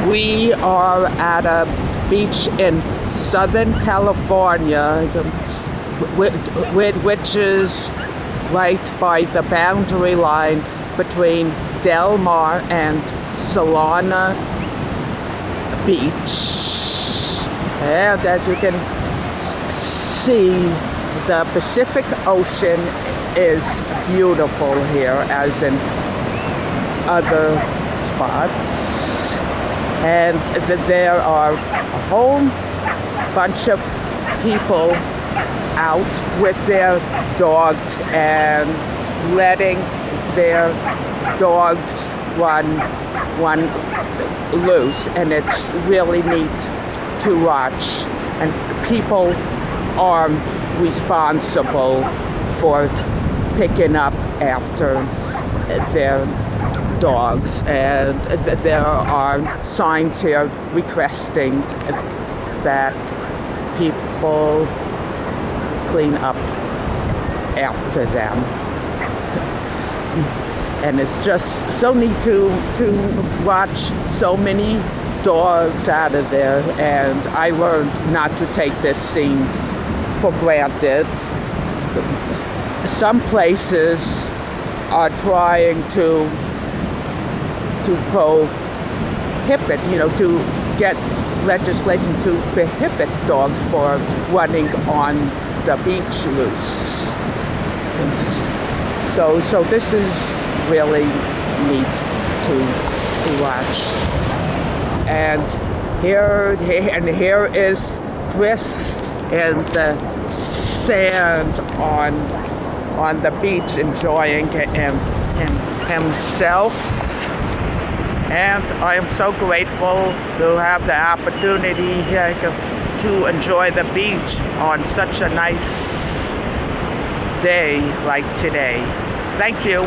We are at a beach in Southern California, which is right by the boundary line between Del Mar and Solana Beach. And as you can see, the Pacific Ocean is beautiful here, as in other spots. And there are a whole bunch of people out with their dogs and letting their dogs run loose, and it's really neat to watch. And people are responsible for picking up after their dogs, and there are signs here requesting that people clean up after them. And it's just so neat to watch so many dogs out of there, and I learned not to take this scene for granted. Some places are trying to prohibit, to get legislation to prohibit dogs for running on the beach loose. And so this is really neat to watch. And here is Chris in the sand on the beach, enjoying himself. And I am so grateful to have the opportunity to enjoy the beach on such a nice day like today. Thank you.